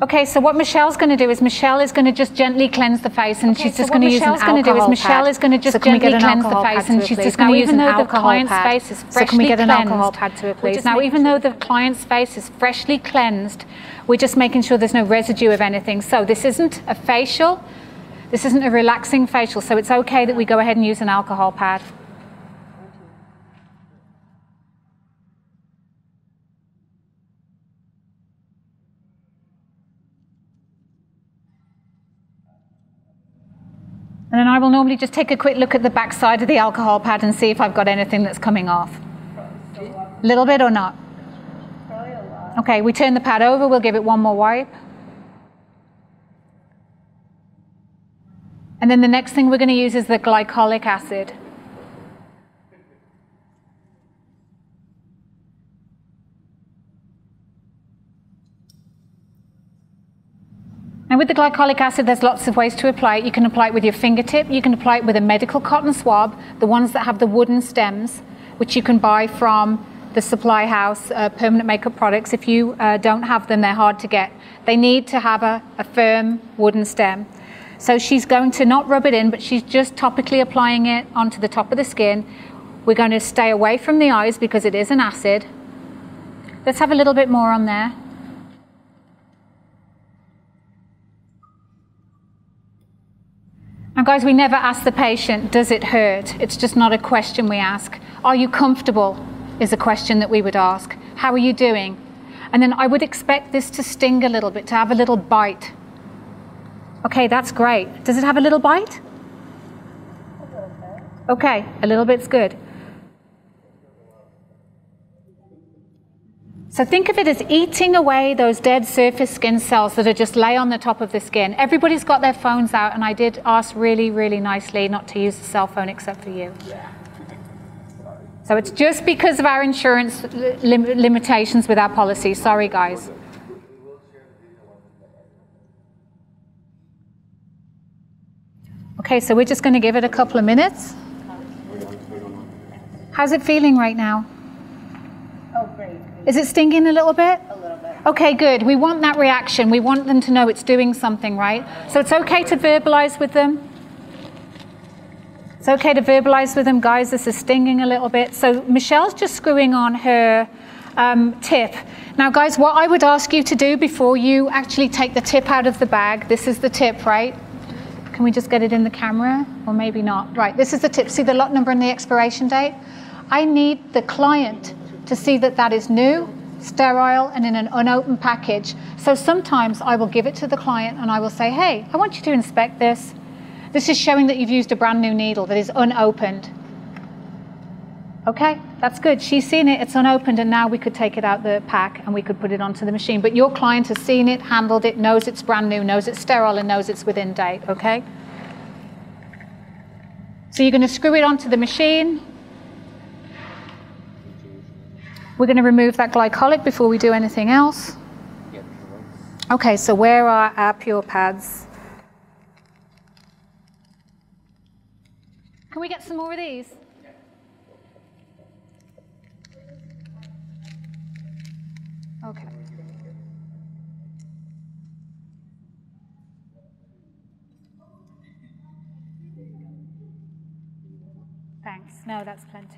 Okay, so what Michelle's going to do is Michelle is going to just gently cleanse the face, and she's just going to use an alcohol pad. Michelle is going to just gently cleanse the face, and she's just going to use an alcohol pad. So can we get an alcohol pad to it, please? Now, even though the client's face is freshly cleansed, we're just making sure there's no residue of anything. So this isn't a facial. This isn't a relaxing facial, so it's okay that we go ahead and use an alcohol pad. And then I will normally just take a quick look at the back side of the alcohol pad and see if I've got anything that's coming off. A little bit or not? Probably a lot. Okay, we turn the pad over, we'll give it one more wipe. And then the next thing we're going to use is the glycolic acid. And with the glycolic acid, there's lots of ways to apply it. You can apply it with your fingertip. You can apply it with a medical cotton swab, the ones that have the wooden stems, which you can buy from the supply house, Permanent Makeup Products. If you don't have them, they're hard to get. They need to have a firm wooden stem. So she's going to not rub it in, but she's just topically applying it onto the top of the skin. We're going to stay away from the eyes because it is an acid. Let's have a little bit more on there. Now guys, we never ask the patient, does it hurt? It's just not a question we ask. Are you comfortable is a question that we would ask. How are you doing? And then I would expect this to sting a little bit, to have a little bite. Okay, that's great. Does it have a little bite? A little bit. Okay, a little bit's good. So think of it as eating away those dead surface skin cells that are just lay on the top of the skin. Everybody's got their phones out, and I did ask really, really nicely not to use the cell phone except for you. Yeah. So it's just because of our insurance limitations with our policy. Sorry, guys. Okay, so we're just going to give it a couple of minutes. How's it feeling right now? Oh, great. Is it stinging a little bit? A little bit. Okay, good. We want that reaction. We want them to know it's doing something, right? So it's okay to verbalize with them. It's okay to verbalize with them, guys, this is stinging a little bit. So Michelle's just screwing on her tip. Now, guys, what I would ask you to do before you actually take the tip out of the bag, this is the tip, right? Can we just get it in the camera? Or maybe not. Right, this is the tip. See the lot number and the expiration date? I need the client to see that that is new, sterile, and in an unopened package. So sometimes I will give it to the client and I will say, hey, I want you to inspect this. This is showing that you've used a brand new needle that is unopened. Okay, that's good. She's seen it, it's unopened, and now we could take it out the pack and we could put it onto the machine. But your client has seen it, handled it, knows it's brand new, knows it's sterile, and knows it's within date, okay? So you're going to screw it onto the machine. We're going to remove that glycolic before we do anything else. Okay, so where are our pure pads? Can we get some more of these? Okay. Thanks. No, that's plenty.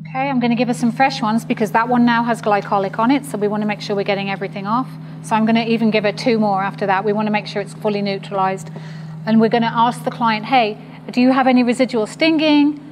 Okay, I'm going to give her some fresh ones because that one now has glycolic on it, so we want to make sure we're getting everything off. So I'm going to even give her 2 more after that. We want to make sure it's fully neutralized. And we're going to ask the client, hey, do you have any residual stinging?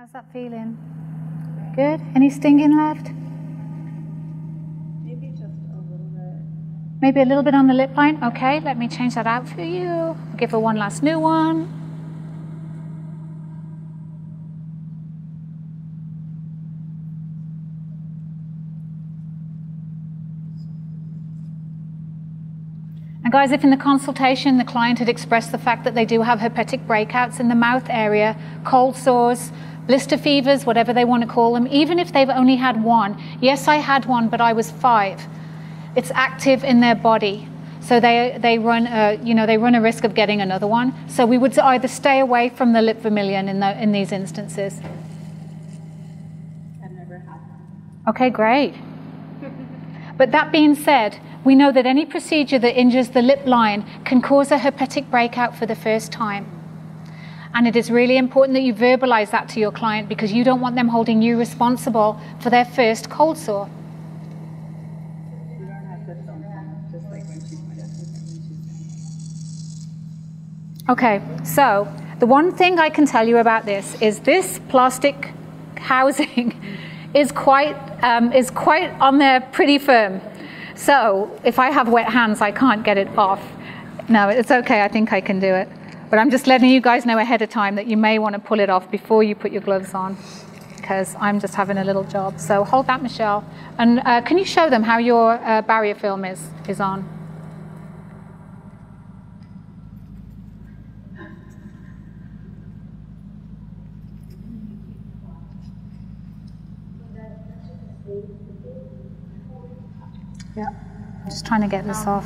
How's that feeling? Good? Any stinging left? Maybe just a little bit. Maybe a little bit on the lip line? Okay, let me change that out for you. Give her one last new one. And guys, if in the consultation the client had expressed the fact that they do have herpetic breakouts in the mouth area, cold sores, blister fevers, whatever they want to call them, even if they've only had one, yes, I had one, but I was 5. It's active in their body. So they run a risk of getting another one. So we would either stay away from the lip vermilion in these instances. I've never had one. Okay, great. But that being said, we know that any procedure that injures the lip line can cause a herpetic breakout for the first time. And it is really important that you verbalize that to your client because you don't want them holding you responsible for their first cold sore. You don't have to film it, just like when she's Okay, so the one thing I can tell you about this is this plastic housing is quite on there pretty firm. So if I have wet hands, I can't get it off. No, it's okay, I think I can do it. But I'm just letting you guys know ahead of time that you may want to pull it off before you put your gloves on, because I'm just having a little job. So hold that, Michelle. And can you show them how your barrier film is on? Yeah, I'm just trying to get this off.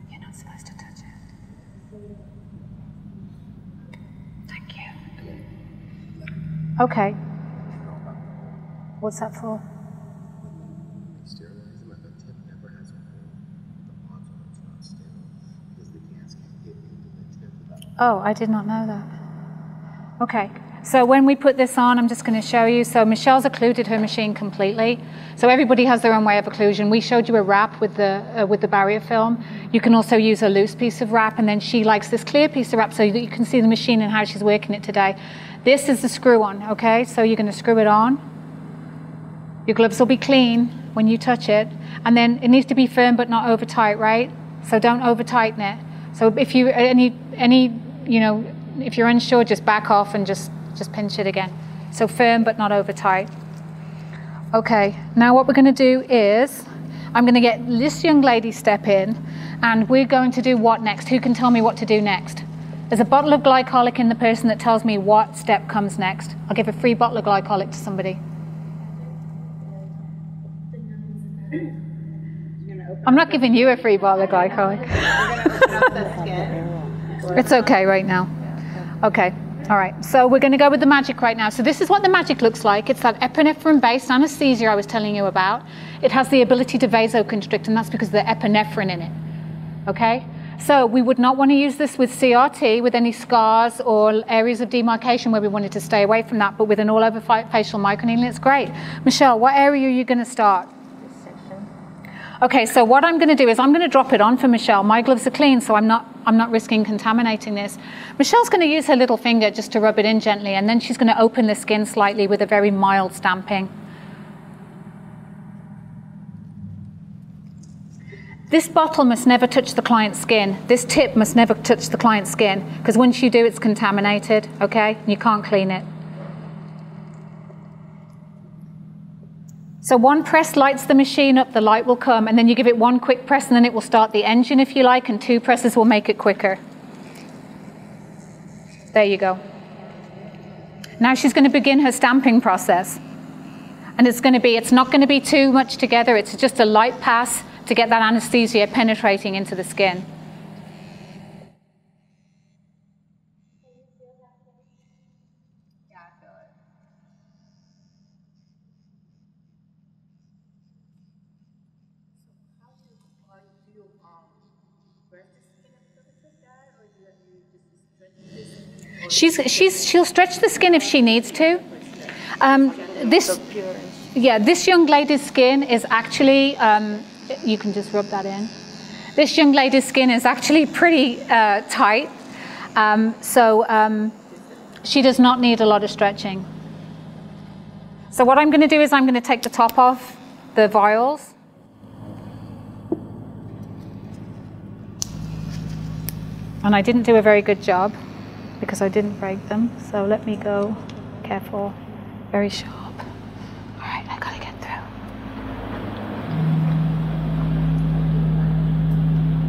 You're not supposed to touch it. Thank you. Okay. What's that for? Oh, I did not know that. Okay. So when we put this on, I'm just going to show you. So Michelle's occluded her machine completely. So everybody has their own way of occlusion. We showed you a wrap with the barrier film. You can also use a loose piece of wrap, and then she likes this clear piece of wrap so that you can see the machine and how she's working it today. This is the screw on, okay? So you're going to screw it on. Your gloves will be clean when you touch it, and then it needs to be firm but not over tight, right? So don't over tighten it. So if you if you're unsure, just back off and just pinch it again. So firm but not over tight. Okay, now what we're going to do is I'm going to get this young lady step in, and we're going to do what next? Who can tell me what to do next? There's a bottle of glycolic in the person that tells me what step comes next. I'll give a free bottle of glycolic to somebody. I'm not giving you a free bottle of glycolic. It's okay right now. Okay. All right, so we're going to go with the magic right now. So this is what the magic looks like. It's that epinephrine-based anesthesia I was telling you about. It has the ability to vasoconstrict, and that's because of the epinephrine in it. Okay? So we would not want to use this with CRT, with any scars or areas of demarcation where we wanted to stay away from that, but with an all-over facial microneedling, it's great. Michelle, what area are you going to start? Okay, so what I'm going to do is I'm going to drop it on for Michelle. My gloves are clean, so I'm not risking contaminating this. Michelle's going to use her little finger just to rub it in gently, and then she's going to open the skin slightly with a very mild stamping. This bottle must never touch the client's skin. This tip must never touch the client's skin, because once you do, it's contaminated, okay? You can't clean it. So one press lights the machine up, the light will come, and then you give it one quick press, and then it will start the engine if you like, and 2 presses will make it quicker. There you go. Now she's going to begin her stamping process. And it's not going to be too much together, it's just a light pass to get that anesthesia penetrating into the skin. She'll stretch the skin if she needs to. This young lady's skin is actually, you can just rub that in. This young lady's skin is actually pretty tight. She does not need a lot of stretching. So what I'm going to do is I'm going to take the top off the vials. And I didn't do a very good job because I didn't break them. So let me go, careful, very sharp. All right, I gotta get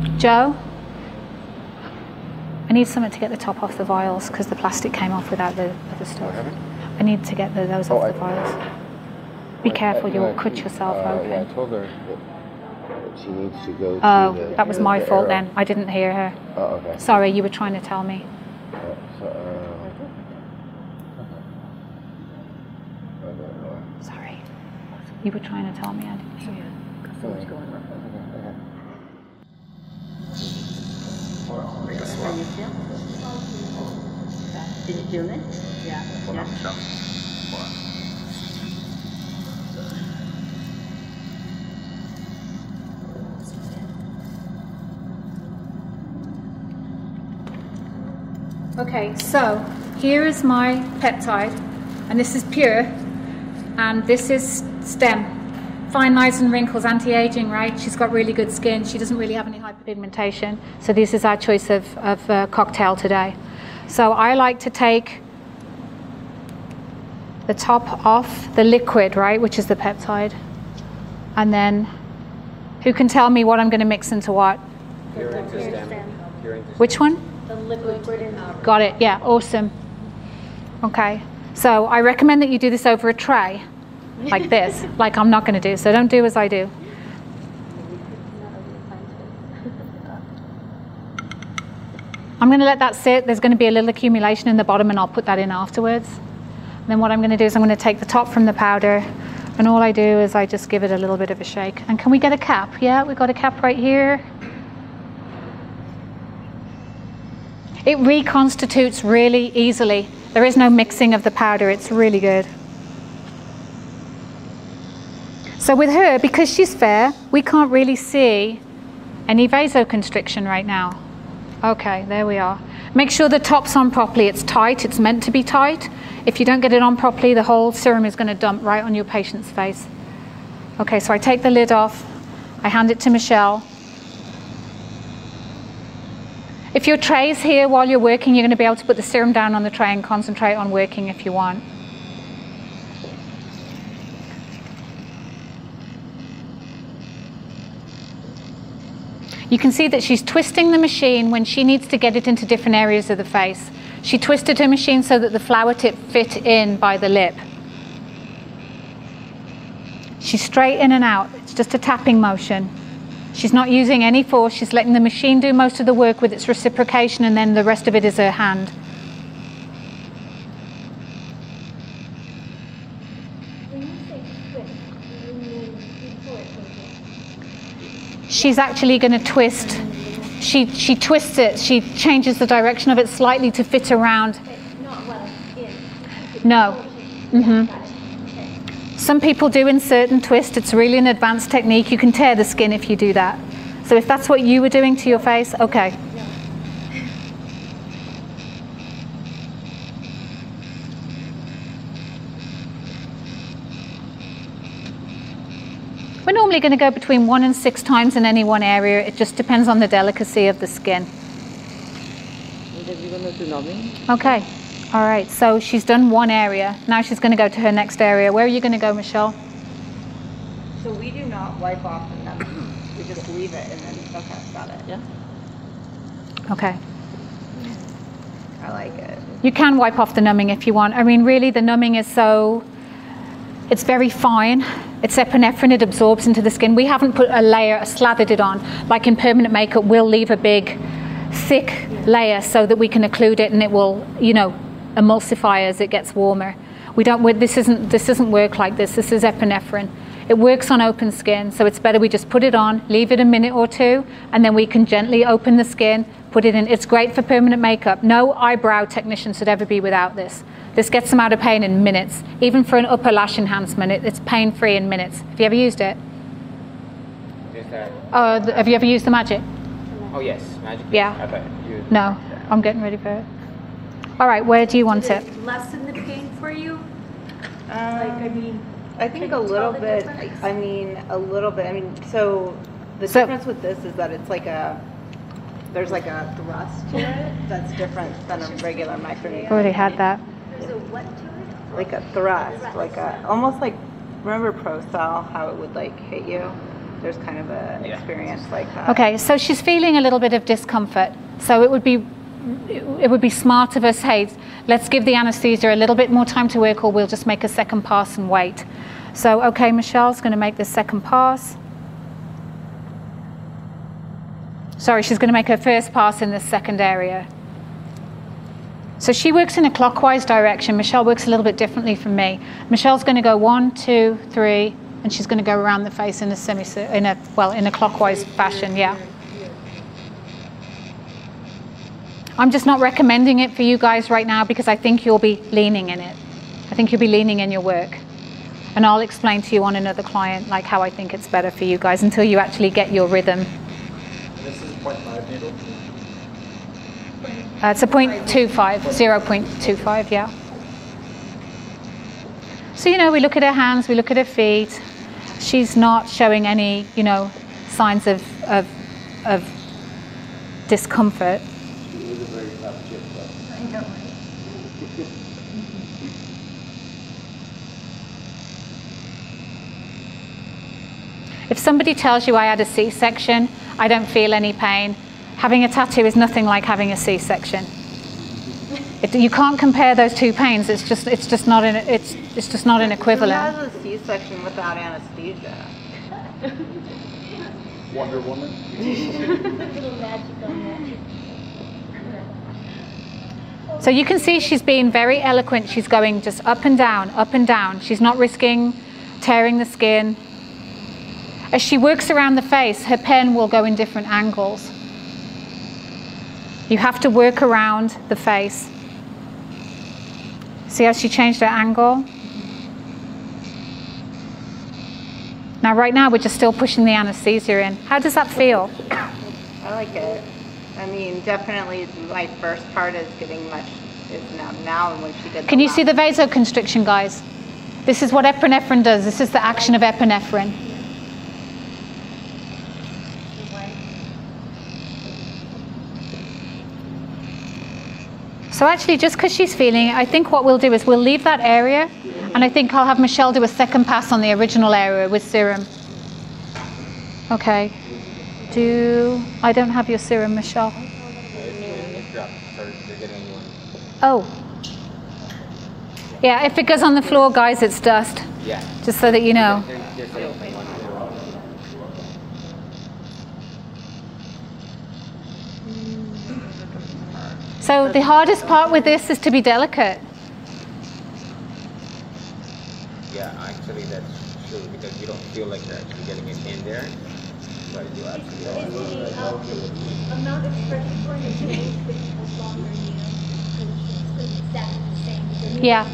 through. Joe, I need something to get the top off the vials because the plastic came off without the other stuff. I need to get those off the vials. Be careful, you'll cut yourself open. Yeah, I told her that she needs to go to Oh, that was my fault then. I didn't hear her. Oh, okay. Sorry, you were trying to tell me. Sorry. You were trying to tell me, I didn't hear you. How you feel? Did you feel it? Yeah. Okay, so here is my peptide, and this is pure, and this is stem. Fine lines and wrinkles, anti-aging, right? She's got really good skin. She doesn't really have any hyperpigmentation. So this is our choice of cocktail today. So I like to take the top off the liquid, right, which is the peptide. And then, who can tell me what I'm going to mix into what? Pure into stem. Which one? The liquid in Got it, yeah, awesome. Okay, so I recommend that you do this over a tray, like this, like I'm not going to do, so don't do as I do. I'm going to let that sit. There's going to be a little accumulation in the bottom and I'll put that in afterwards. And then what I'm going to do is I'm going to take the top from the powder, and all I do is I just give it a little bit of a shake. And can we get a cap? Yeah, we've got a cap right here. It reconstitutes really easily. There is no mixing of the powder. It's really good. So with her, because she's fair, we can't really see any vasoconstriction right now. Okay, there we are. Make sure the top's on properly. It's tight. It's meant to be tight. If you don't get it on properly, the whole serum is going to dump right on your patient's face. Okay, so I take the lid off. I hand it to Michelle. If your tray's here while you're working, you're going to be able to put the serum down on the tray and concentrate on working if you want. You can see that she's twisting the machine when she needs to get it into different areas of the face. She twisted her machine so that the flower tip fit in by the lip. She's straight in and out. It's just a tapping motion. She's not using any force. She's letting the machine do most of the work with its reciprocation, and then the rest of it is her hand. She's actually going to twist. She twists it. She changes the direction of it slightly to fit around. No. Some people do insert and twist. It's really an advanced technique. You can tear the skin if you do that. So if that's what you were doing to your face, okay. We're normally going to go between 1 and 6 times in any one area. It just depends on the delicacy of the skin. Okay. All right, so she's done one area. Now she's going to go to her next area. Where are you going to go, Michelle? So we do not wipe off the numbing. We just leave it and then, okay, got it. Yeah. Okay. I like it. You can wipe off the numbing if you want. I mean, really, the numbing is so, it's very fine. It's epinephrine, it absorbs into the skin. We haven't put a layer, slathered it on. Like in permanent makeup, we'll leave a big, thick layer so that we can occlude it and it will, you know, emulsify as it gets warmer. This doesn't work like this. This is epinephrine. It works on open skin, so it's better we just put it on, leave it a minute or two, and then we can gently open the skin, put it in. It's great for permanent makeup. No eyebrow technician should ever be without this. This gets them out of pain in minutes. Even for an upper lash enhancement, it's pain-free in minutes. Have you ever used it? Just that. Have you ever used the Magic? Oh yes, Magic. Yeah. I bet you. No, I'm getting ready for it. All right, where do you want it? Lessen the pain for you? I think a little bit. I mean, a little bit. I mean, so the difference with this is that it's like there's like a thrust to it that's different than a regular microneedling. Already had that. There's a what to it? Like a thrust, almost like, remember ProCell, how it would like hit you? There's kind of an experience like that. Okay, so she's feeling a little bit of discomfort. So it would be smart of us, hey, let's give the anesthesia a little bit more time to work, or we'll just make a second pass and wait. So, okay, Michelle's going to make the second pass. Sorry, she's going to make her first pass in the second area. So she works in a clockwise direction. Michelle works a little bit differently from me. Michelle's going to go 1, 2, 3, and she's going to go around the face in a clockwise fashion. Yeah. I'm just not recommending it for you guys right now because I think you'll be leaning in it. I think you'll be leaning in your work. And I'll explain to you on another client like how I think it's better for you guys until you actually get your rhythm. This is 0.5 needle? It's a 0.25, 0.25, yeah. So, we look at her hands, we look at her feet. She's not showing any, signs of discomfort. She is a very tough chick, though. I know. If somebody tells you I had a C-section, I don't feel any pain. Having a tattoo is nothing like having a C-section. You can't compare those two pains. It's just not an equivalent. Who has a C-section without anesthesia? Wonder Woman? Little magic on that. So you can see she's being very eloquent. She's going just up and down, up and down. She's not risking tearing the skin. As she works around the face, her pen will go in different angles. You have to work around the face. See how she changed her angle? Now, right now, we're just still pushing the anesthesia in. How does that feel? I like it. I mean, definitely my first part is getting much, is now and when she did Can you see the vasoconstriction, guys? This is what epinephrine does. This is the action of epinephrine. So actually, just because she's feeling it, I think what we'll do is we'll leave that area, and I think I'll have Michelle do a second pass on the original area with serum. Okay. I don't have your serum, Michelle. Oh. Yeah, if it goes on the floor, guys, it's dust. Yeah. Just so that you know. So the hardest part with this is to be delicate. Yeah, actually that's true because you don't feel like you're actually getting it in there, but you actually are. Is the amount of pressure for you today a longer needle? It's exactly the same. Yeah,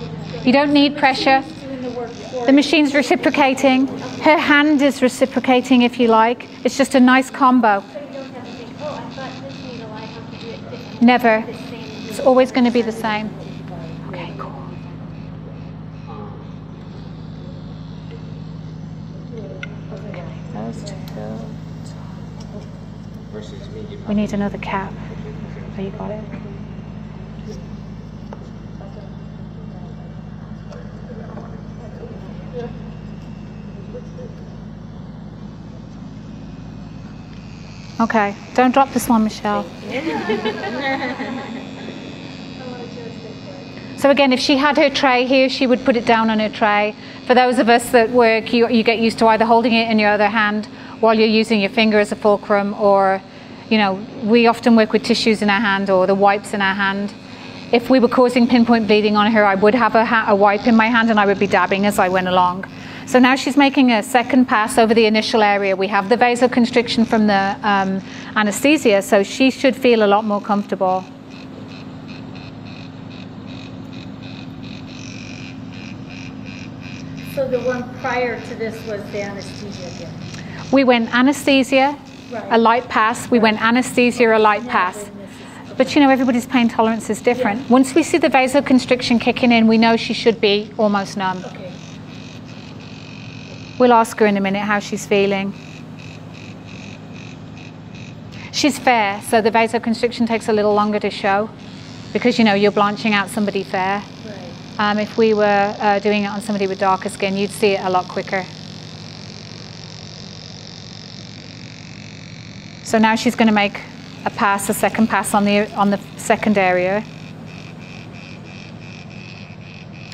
you don't need pressure. Doing the work for The machine's reciprocating. Her hand is reciprocating, if you like. It's just a nice combo. So you don't have to think, oh, I thought this needle, I have to do it different. Never. The same. It's always going to be the same. Okay, cool. Those two. Versus me, you We need another cap. Oh, you got it. Okay, don't drop this one, Michelle. So again, if she had her tray here, she would put it down on her tray. For those of us that work, you get used to either holding it in your other hand while you're using your finger as a fulcrum, or, we often work with tissues in our hand or the wipes in our hand. If we were causing pinpoint bleeding on her, I would have a wipe in my hand and I would be dabbing as I went along. So now she's making a second pass over the initial area. We have the vasoconstriction from the anesthesia, so she should feel a lot more comfortable. So the one prior to this was the anesthesia again? We went anesthesia, Right. a light pass. We went anesthesia, a light pass. But you know, everybody's pain tolerance is different. Yeah. Once we see the vasoconstriction kicking in, we know she should be almost numb. Okay. We'll ask her in a minute how she's feeling. She's fair, so the vasoconstriction takes a little longer to show because, you know, you're blanching out somebody fair. Right. If we were doing it on somebody with darker skin, you'd see it a lot quicker. So now she's going to make a second pass on the second area.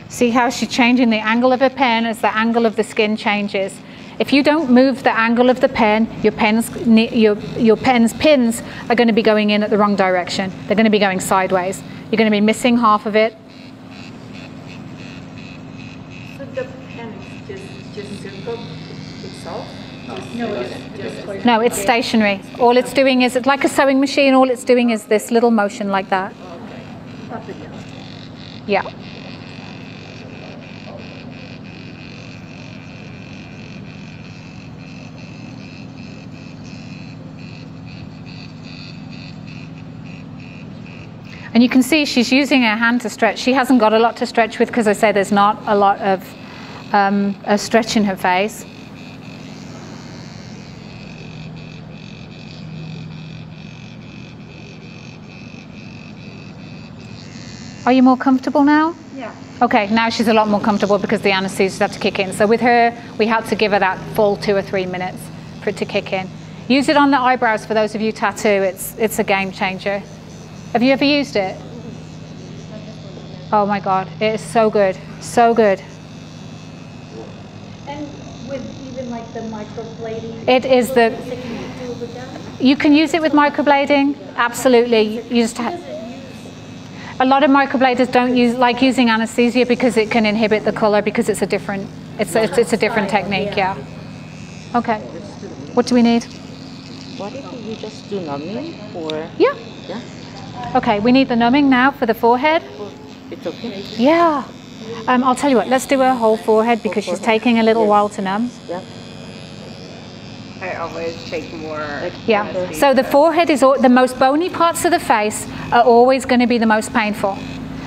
See how she's changing the angle of her pen as the angle of the skin changes. If you don't move the angle of the pen, your pen's pins are going to be going in at the wrong direction. They're going to be going sideways. You're going to be missing half of it. So the pen is just circle itself? No, it's stationary. All it's doing is, it's like a sewing machine, all it's doing is this little motion like that. Okay. Yeah. And you can see she's using her hand to stretch. She hasn't got a lot to stretch with because I say there's not a lot of a stretch in her face. Are you more comfortable now? Yeah. Okay, now she's a lot more comfortable because the anesthesia had to kick in. So with her, we had to give her that full 2 or 3 minutes for it to kick in. Use it on the eyebrows for those of you tattoo. It's a game changer. Have you ever used it? Oh my God, it is so good, so good. And with even like the microblading? It is the, you can use it with microblading, absolutely. You just a lot of microbladers don't like using anesthesia because it can inhibit the color because it's a different, it's a different technique, yeah. Okay, what do we need? What if you just do numbing or? Yeah. Yeah. Okay, we need the numbing now for the forehead. It's okay. Yeah. I'll tell you what, let's do her whole forehead because she's taking a little while to numb. Yeah. I always take more. Yeah. So the forehead is the most bony parts of the face are always going to be the most painful.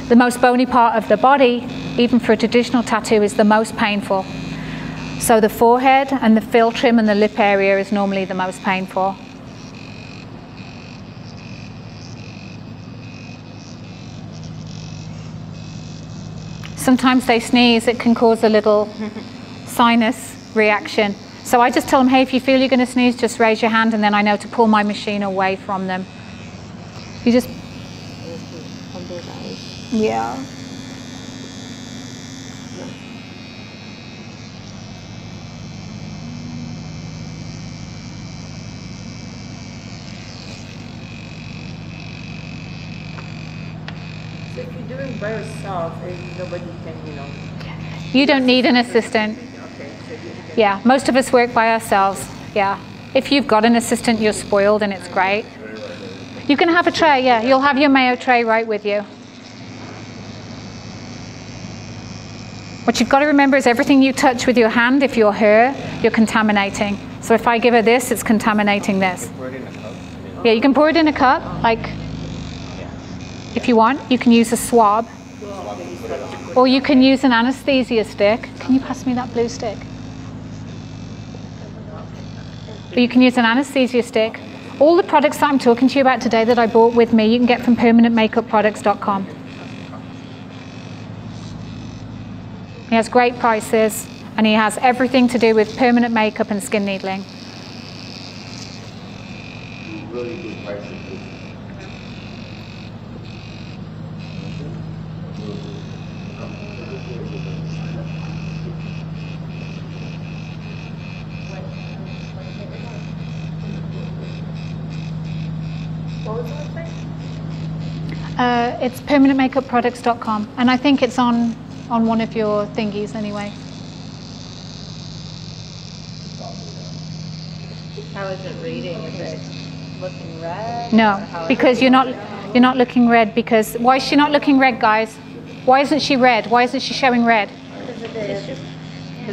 The most bony part of the body, even for a traditional tattoo, is the most painful. So the forehead and the fill trim and the lip area is normally the most painful. Sometimes they sneeze, it can cause a little sinus reaction. So I just tell them, hey, if you feel you're going to sneeze, just raise your hand, and then I know to pull my machine away from them. You just... Yeah. So if you're doing by yourself, and nobody can, you know... You don't need an assistant. Yeah, most of us work by ourselves, yeah. If you've got an assistant, you're spoiled and it's great. You can have a tray, yeah. You'll have your mayo tray right with you. What you've got to remember is everything you touch with your hand, if you're her, you're contaminating. So if I give her this, it's contaminating this. Yeah, you can pour it in a cup, like, if you want. You can use a swab. Or you can use an anesthesia stick. Can you pass me that blue stick? But you can use an anesthesia stick. All the products that I'm talking to you about today that I bought with me, you can get from permanentmakeupproducts.com. He has great prices, and he has everything to do with permanent makeup and skin needling. Really good prices. What was the website? It's permanentmakeupproducts.com, and I think it's on one of your thingies anyway. How is it reading? Is it looking red? No, because you're not looking red. Because why is she not looking red, guys? Why isn't she red? Why isn't she showing red? Because of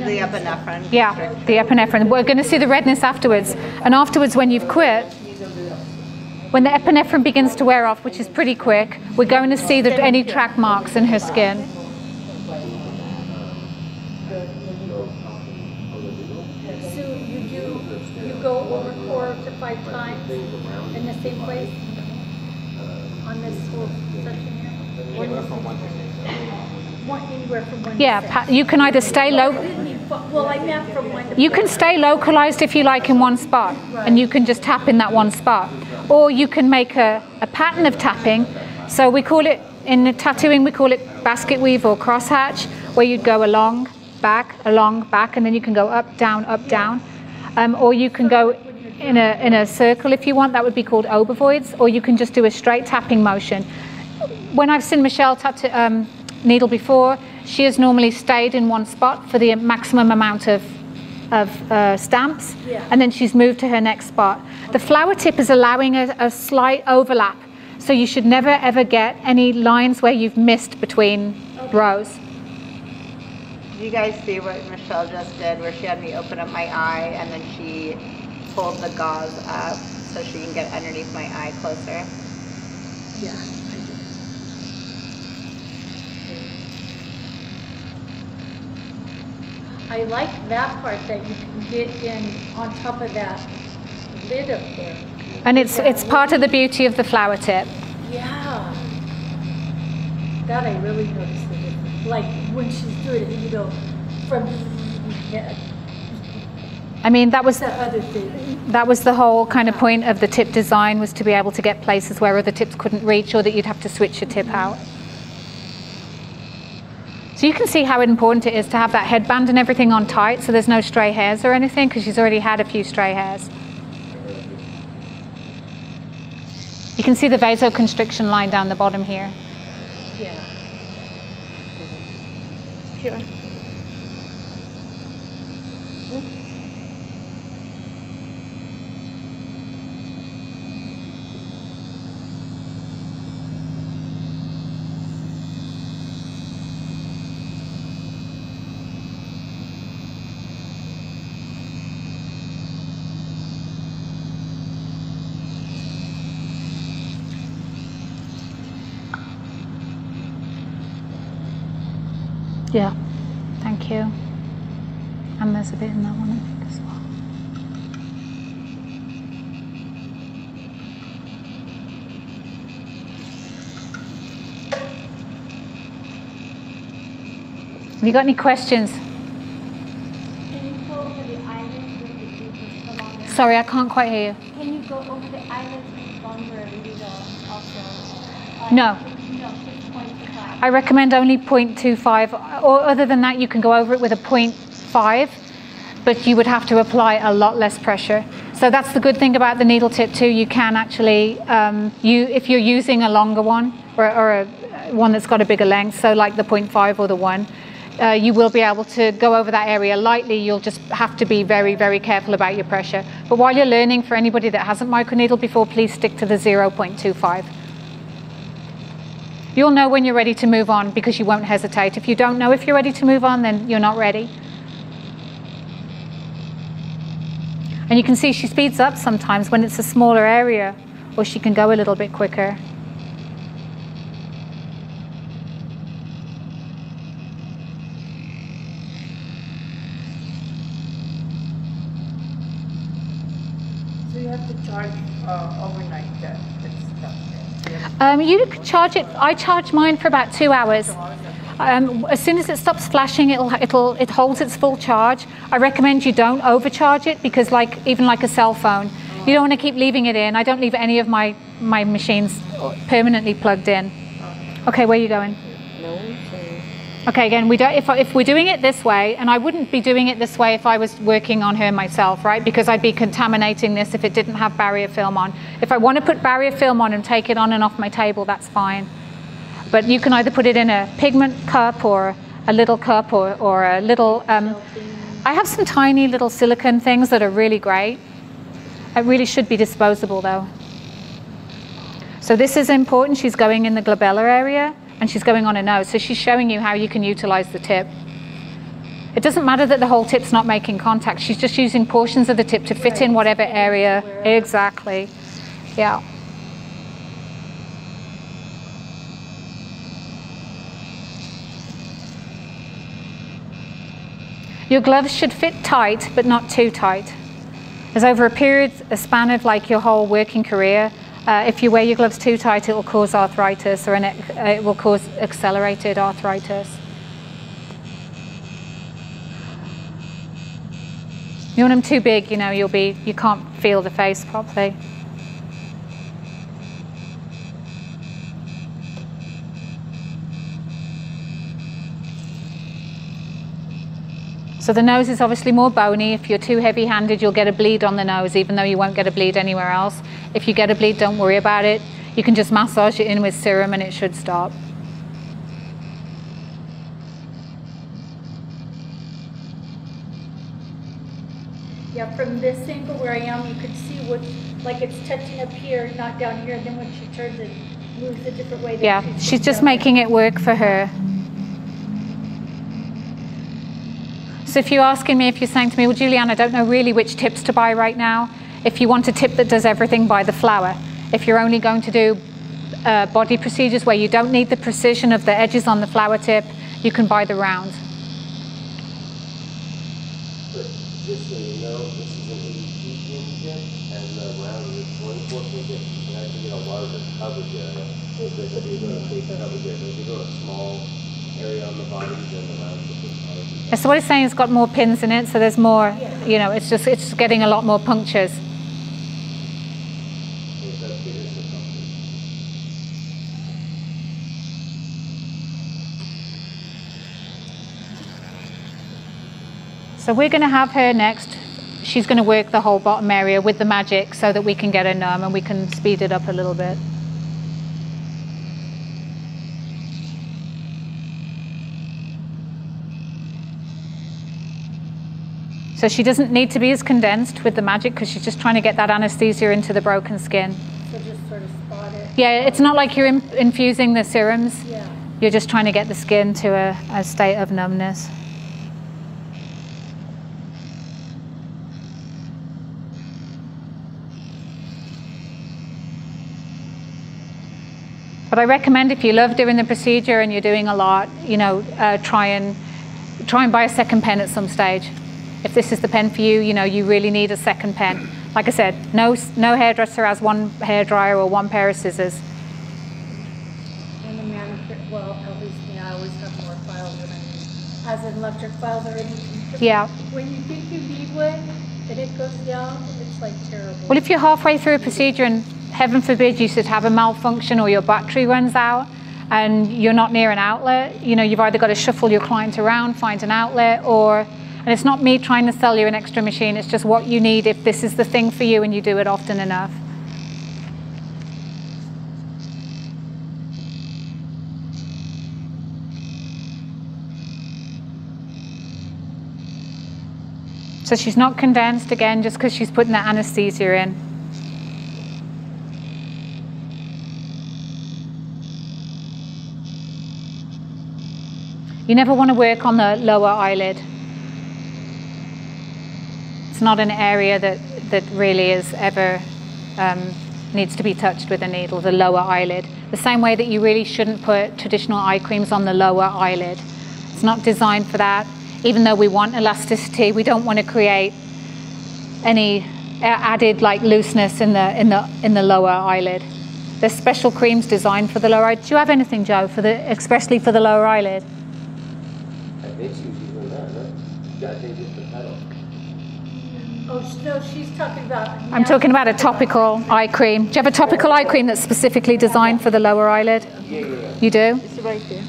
the epinephrine. Yeah, the epinephrine. We're going to see the redness afterwards, and afterwards when you've quit. When the epinephrine begins to wear off, which is pretty quick, we're going to see that any track marks in her skin. So you go over 4 to 5 times in the same place on this whole section here? Anywhere from 1 to 6. Anywhere from 1 to 6. Yeah, you can either stay low. Well, I meant from 1 to You can stay localized if you like in one spot, and you can just tap in that one spot. Or you can make a pattern of tapping. So we call it, in the tattooing, we call it basket weave or crosshatch, where you'd go along, back, and then you can go up, down, or you can go in a circle if you want. That would be called obervoids, or you can just do a straight tapping motion. When I've seen Michelle needle before, she has normally stayed in one spot for the maximum amount of stamps, and then she's moved to her next spot. The flower tip is allowing a slight overlap, so you should never ever get any lines where you've missed between rows. Do you guys see what Michelle just did, where she had me open up my eye and then she pulled the gauze up so she can get underneath my eye closer? Yeah. I like that part that you can get in on top of that lid up there. And it's part of the beauty of the flower tip. Yeah. That I really noticed the difference. Like when she's doing it, you know, from I mean, that was the other thing. That was the whole kind of point of the tip design, was to be able to get places where other tips couldn't reach, or that you'd have to switch your tip out. So you can see how important it is to have that headband and everything on tight, so there's no stray hairs or anything, because she's already had a few stray hairs. You can see the vasoconstriction line down the bottom here. Yeah. Here. Yeah, thank you. And there's a bit in that one, I think, as well. Have you got any questions? Can you go over the eyelids with the deepest longer? Sorry, I can't quite hear you. Can you go over the eyelids with longer needle also? No. No, just 0.5. I recommend only 0.25, or other than that you can go over it with a 0.5, but you would have to apply a lot less pressure. So that's the good thing about the needle tip too. You can actually, if you're using a longer one, or one that's got a bigger length, so like the 0.5 or the 1, you will be able to go over that area lightly. You'll just have to be very, very careful about your pressure. But while you're learning, for anybody that hasn't microneedled before, please stick to the 0.25. You'll know when you're ready to move on, because you won't hesitate. If you don't know if you're ready to move on, then you're not ready. And you can see she speeds up sometimes when it's a smaller area, or she can go a little bit quicker. So you have to charge overnight that stuff. You could charge it. I charge mine for about 2 hours. As soon as it stops flashing, it holds its full charge. I recommend you don't overcharge it, because even like a cell phone, you don't want to keep leaving it in. I don't leave any of my machines permanently plugged in. Okay, where are you going? No. Okay, again, we don't. If we're doing it this way, and I wouldn't be doing it this way if I was working on her myself, right? Because I'd be contaminating this if it didn't have barrier film on. If I want to put barrier film on and take it on and off my table, that's fine. But you can either put it in a pigment cup, or a little cup, or a little. I have some tiny little silicone things that are really great. It really should be disposable though. So this is important. She's going in the glabellar area, and she's going on her nose. So she's showing you how you can utilize the tip. It doesn't matter that the whole tip's not making contact. She's just using portions of the tip to fit in whatever area. Exactly. Yeah. Your gloves should fit tight, but not too tight. As over a span of like your whole working career, if you wear your gloves too tight, it will cause arthritis, or it will cause accelerated arthritis. You want them too big, you know, you can't feel the face properly. So the nose is obviously more bony. If you're too heavy-handed, you'll get a bleed on the nose, even though you won't get a bleed anywhere else. If you get a bleed, don't worry about it. You can just massage it in with serum and it should stop. Yeah, from this angle where I am, you could see what, like it's touching up here, not down here, and then when she turns it, moves a different way. Yeah, she's just making it work for her. So if you're asking me, if you're saying to me, well, Julianne, I don't know really which tips to buy right now. If you want a tip that does everything, buy the flower. If you're only going to do body procedures where you don't need the precision of the edges on the flower tip, you can buy the round. But just so you know, this is an 82 tip, and the round is a 24 tip, and I can get a larger coverage area. So if you're doing a big coverage area, if you're doing a small area on the body, then the round is a big coverage. So what it's saying, it's got more pins in it, so there's more, you know, it's just getting a lot more punctures. So we're going to have her next. She's going to work the whole bottom area with the magic so that we can get her numb and we can speed it up a little bit. So she doesn't need to be as condensed with the magic because she's just trying to get that anesthesia into the broken skin. So just sort of spot it. Yeah, it's not like you're infusing the serums. Yeah. You're just trying to get the skin to a state of numbness. But I recommend, if you love doing the procedure and you're doing a lot, you know, try and buy a second pen at some stage. If this is the pen for you, you know, you really need a second pen. Like I said, no hairdresser has one hairdryer or one pair of scissors. And the manicure, well, at least me, I always have more files than I need. As in electric files or anything. Yeah. When you think you need one, and it goes down, it's like terrible. Well, if you're halfway through a procedure and heaven forbid you should have a malfunction or your battery runs out and you're not near an outlet, you know, you've either got to shuffle your client around, find an outlet, and it's not me trying to sell you an extra machine, it's just what you need if this is the thing for you and you do it often enough. So she's not condensed again just because she's putting that anesthesia in. You never want to work on the lower eyelid. It's not an area that really is ever needs to be touched with a needle, the lower eyelid. The same way that you really shouldn't put traditional eye creams on the lower eyelid. It's not designed for that. Even though we want elasticity, we don't want to create any added like looseness in the lower eyelid. There's special creams designed for the lower eyelid. Do you have anything, Joe, especially for the lower eyelid? I think she was using that, right? I think it's the pedal. Oh, no, she's talking about... I'm talking about a topical eye cream. Do you have a topical eye cream that's specifically designed for the lower eyelid? Yeah. You do? It's right there.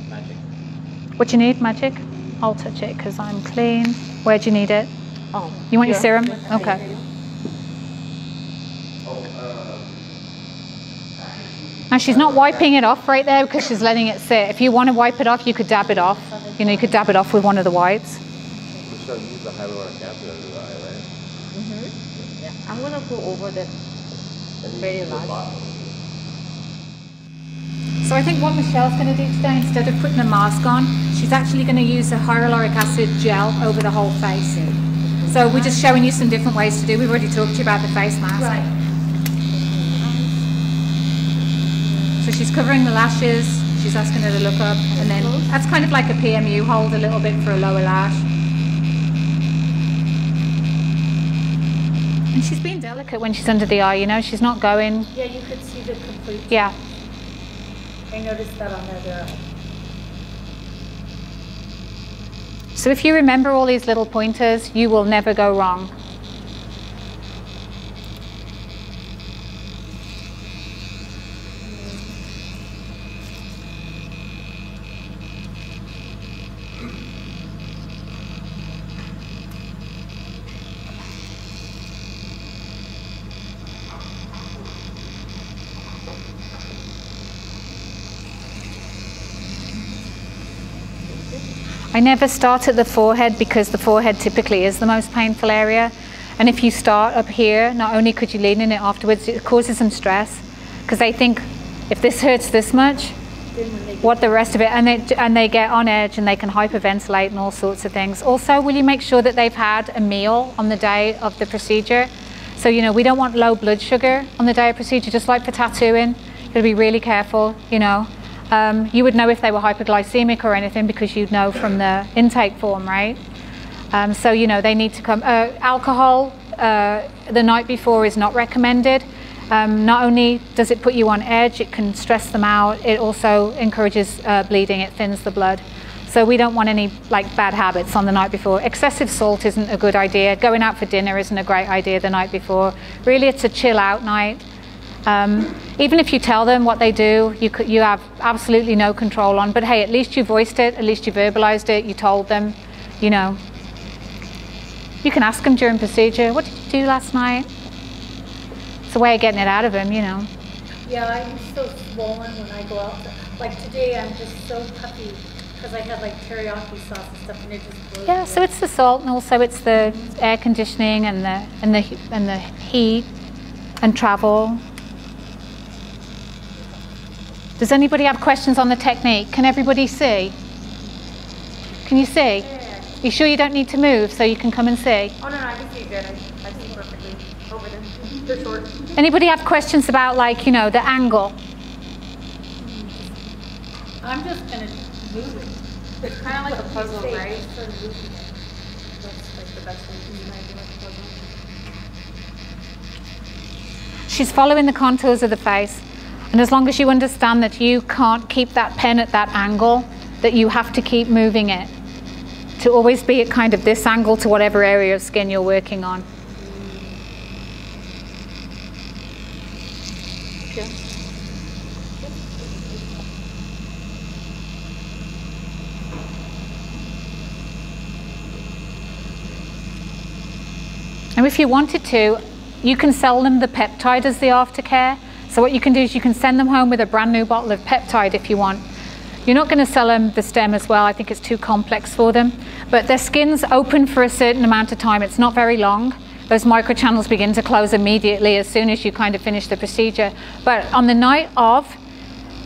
Magic. What do you need, Magic? I'll touch it because I'm clean. Where do you need it? Oh. You want your yeah. serum? Okay. Now she's not wiping it off right there because she's letting it sit. If you want to wipe it off, you could dab it off. You know, you could dab it off with one of the wipes. So you use the hyaluronic acid under the eye, right? Mm-hmm. Yeah. I'm gonna go over that very large. So I think what Michelle's going to do today, instead of putting a mask on, she's actually going to use a hyaluronic acid gel over the whole face. So we're just showing you some different ways to do. We've already talked to you about the face mask. Right. So she's covering the lashes, She's asking her to look up, and then that's kind of like a PMU hold a little bit for a lower lash. And she's being delicate when she's under the eye, you know, she's not going. Yeah, you could see the complete. Yeah. I noticed that on the other eye. So if you remember all these little pointers, you will never go wrong. I never start at the forehead because the forehead typically is the most painful area. And if you start up here, not only could you lean in it afterwards, it causes them stress because they think if this hurts this much, what the rest of it, and they get on edge and they can hyperventilate and all sorts of things. Also, will you make sure that they've had a meal on the day of the procedure? So, you know, we don't want low blood sugar on the day of procedure, just like for tattooing. You've got to be really careful, you know. You would know if they were hypoglycemic or anything because you'd know from the intake form, right? So, you know, they need to come. Alcohol the night before is not recommended. Not only does it put you on edge, it can stress them out. It also encourages bleeding. It thins the blood. So we don't want any like bad habits on the night before. Excessive salt isn't a good idea. Going out for dinner isn't a great idea the night before. Really, it's a chill out night. Even if you tell them what they do, you have absolutely no control on. But hey, at least you voiced it, at least you verbalized it, you told them, you know. You can ask them during procedure, what did you do last night? It's a way of getting it out of them, you know. Yeah, I'm so swollen when I go out. Like today, I'm just so puffy because I had like teriyaki sauce and stuff, and it just blows. Yeah, so it's the salt, and also it's the air conditioning and the heat and travel. Does anybody have questions on the technique? Can everybody see? Can you see? Yeah. You sure you don't need to move so you can come and see? Oh, no, I can see good. I see perfectly over them. They're short. Anybody have questions about, like, you know, the angle? I'm just gonna move it. It's kind of like a puzzle, right? That's Like the best way to imagine like a puzzle. She's following the contours of the face. And as long as you understand that you can't keep that pen at that angle, that you have to keep moving it to always be at kind of this angle to whatever area of skin you're working on. Okay. And if you wanted to, you can sell them the peptide as the aftercare. So what you can do is you can send them home with a brand new bottle of peptide if you want. You're not going to sell them the stem as well. I think it's too complex for them. But their skin's open for a certain amount of time. It's not very long. Those microchannels begin to close immediately as soon as you kind of finish the procedure. But on the night of,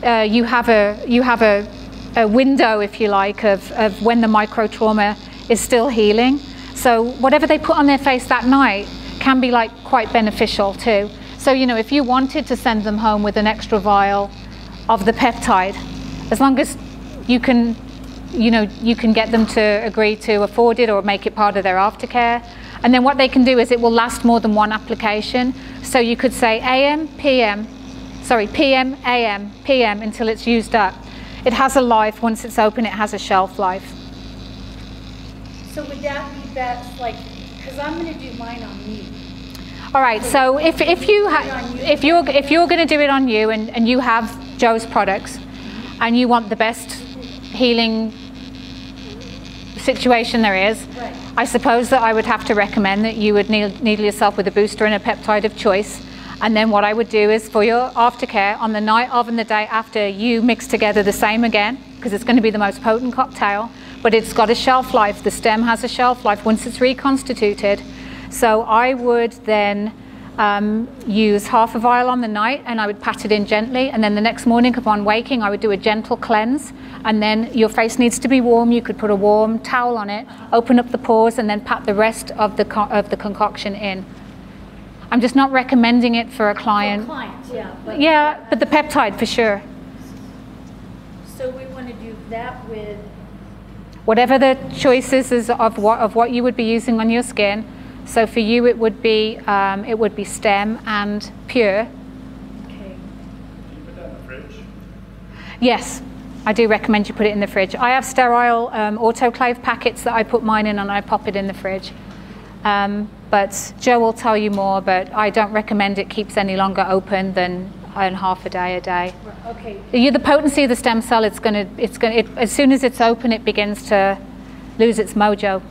you have a window, if you like, of when the microtrauma is still healing. So whatever they put on their face that night can be like quite beneficial too. So, you know, if you wanted to send them home with an extra vial of the peptide, as long as you can, you know, you can get them to agree to afford it or make it part of their aftercare. And then what they can do is it will last more than one application. So you could say PM, AM, PM until it's used up. It has a life. Once it's open, it has a shelf life. So would that be best, like, because I'm going to do mine on me. All right, so if you're going to do it on you and you have Joe's products and you want the best healing situation there is, Right. I suppose that I would have to recommend that you would needle yourself with a booster and a peptide of choice. And then what I would do is for your aftercare, on the night of and the day after, you mix together the same again, because it's going to be the most potent cocktail, but it's got a shelf life. The stem has a shelf life once it's reconstituted. So I would then use half a vial on the night and I would pat it in gently, and then the next morning upon waking I would do a gentle cleanse, and then your face needs to be warm. You could put a warm towel on it, open up the pores, and then pat the rest of the concoction in. I'm just not recommending it for a client. For clients, yeah. Yeah, but the peptide for sure. that with? Whatever the choices is of what you would be using on your skin. So for you, it would be STEM and Pure. Okay. Can you put that in the fridge? Yes, I do recommend you put it in the fridge. I have sterile autoclave packets that I put mine in and I pop it in the fridge. But Joe will tell you more, but I don't recommend it keeps any longer open than half a day. Okay. The potency of the stem cell, as soon as it's open, it begins to lose its mojo.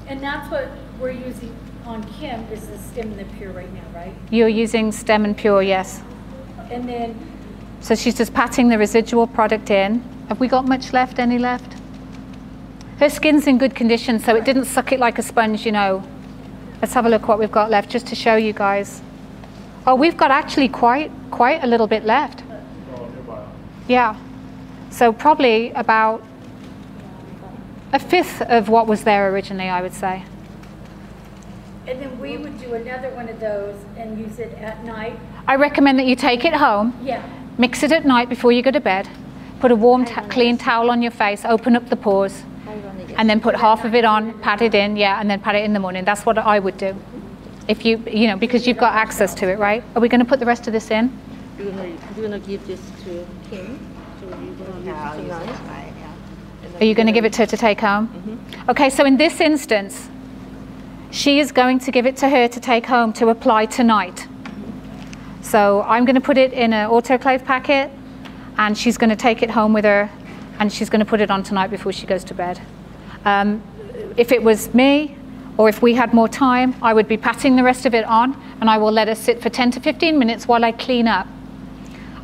And that's what we're using on Kim, is the STEM and the Pure right now, right? You're using STEM and Pure, yes. And then, So she's just patting the residual product in. Have we got much left? Any left? Her skin's in good condition, so it didn't suck it like a sponge, you know. Let's have a look what we've got left, just to show you guys. Oh, we've got actually quite a little bit left. Yeah. So probably about a fifth of what was there originally, I would say. and then we would do another one of those and use it at night. I recommend that you take it home, Yeah. mix it at night before you go to bed, put a warm, clean towel on your face, open up the pores, and then put half of it on, pat it in, yeah, and then pat it in the morning. That's what I would do. If you know, because you've got access to it, right? Are we going to put the rest of this in? You're gonna give this to Kim, so you're gonna use it tonight. Are you going to give it to her to take home? Mm-hmm. Okay, so in this instance, she is going to give it to her to take home to apply tonight. So I'm going to put it in an autoclave packet, and she's going to take it home with her, and she's going to put it on tonight before she goes to bed. If it was me, or if we had more time, I would be patting the rest of it on, and I will let it sit for 10 to 15 minutes while I clean up.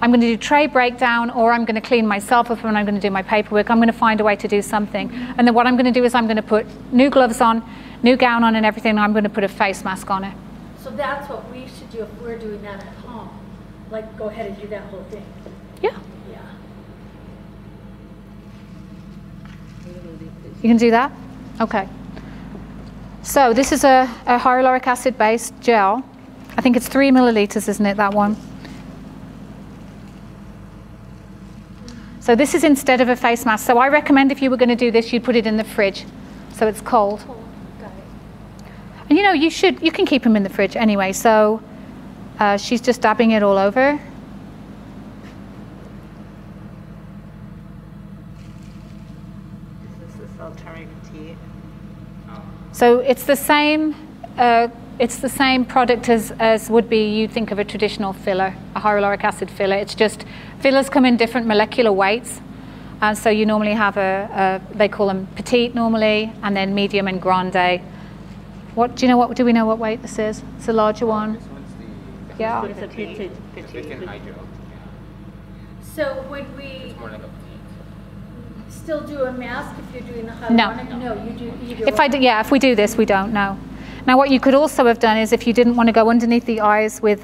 I'm going to do tray breakdown, or I'm going to clean myself up when I'm going to do my paperwork. I'm going to find a way to do something. And then what I'm going to do is I'm going to put new gloves on, new gown on and everything, and I'm going to put a face mask on it. So that's what we should do if we're doing that at home. Like, go ahead and do that whole thing. Yeah. Yeah. You can do that? Okay. So this is a hyaluronic acid based gel. I think it's 3 milliliters, isn't it, that one? So this is instead of a face mask. So I recommend if you were going to do this, you'd put it in the fridge so it's cold. Got it. And you know, you can keep them in the fridge anyway. So she's just dabbing it all over. This is alternative tea. So it's the same product as would be, you'd think of a traditional filler, a hyaluronic acid filler. It's just fillers come in different molecular weights. So you normally have they call them petite normally, and then medium and grande. Do we know what weight this is? It's a larger one. This one's the Yeah. It's a petite. Petite hydro. So would we It's more like a petite. still do a mask if you're doing the No. hyaluronic? No, you do either one. If we do this, we don't know. Now, what you could also have done is if you didn't want to go underneath the eyes with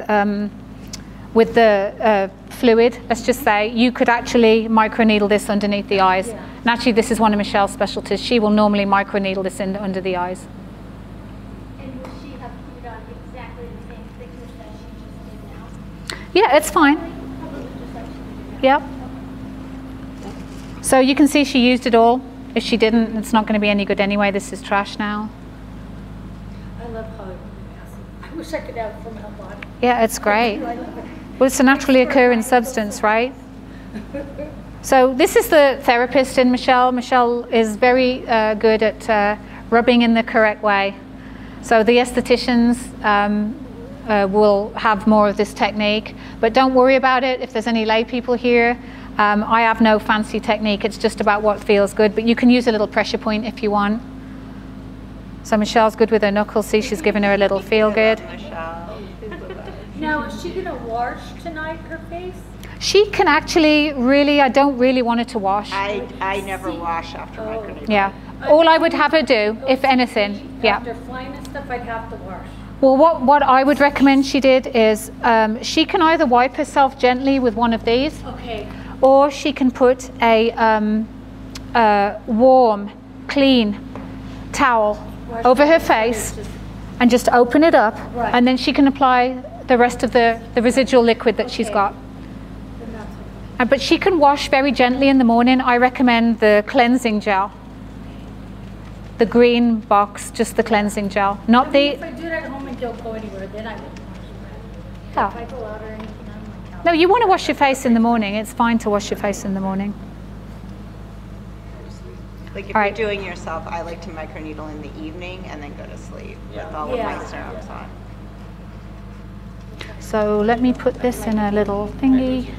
the fluid, let's just say, you could actually microneedle this underneath the eyes. Yeah. And actually, this is one of Michelle's specialties. She will normally microneedle this under the eyes. And will she have put on exactly the same thickness that she just did now? Yeah, it's fine. Probably just like she did now. Yep. So you can see she used it all. If she didn't, it's not going to be any good anyway. This is trash now. I love hyaluronic acid. I wish I could have it for my body. Yeah, it's great. I love it. Well, it's a naturally occurring substance, right? So this is the therapist in Michelle. Michelle is very good at rubbing in the correct way. So the estheticians will have more of this technique, but don't worry about it if there's any lay people here. I have no fancy technique. It's just about what feels good, but you can use a little pressure point if you want. So Michelle's good with her knuckles. See, she's giving her a little feel good. Now, is she going to wash tonight her face? She can actually I don't really want her to wash. I never wash after microneedling. Yeah. All I would have her do, if anything, yeah. After flying and stuff, I'd have to wash. Well, what I would recommend she did is she can either wipe herself gently with one of these, Okay. or she can put a warm, clean towel Wash over her my face just- and just open it up, Right. and then she can apply the rest of the residual liquid that she's Okay. got. Then that's okay. But she can wash very gently in the morning. I recommend the cleansing gel. The green box, just the cleansing gel. Not the... If I do it at home and don't go anywhere, then I would wash. Yeah. If I go out or anything, I'm like, No, you want to wash your face in the morning. It's fine to wash your face in the morning. Like if All you're right. doing yourself, I like to microneedle in the evening and then go to sleep with all of Yeah. my serums on. So let me put this in a little thingy.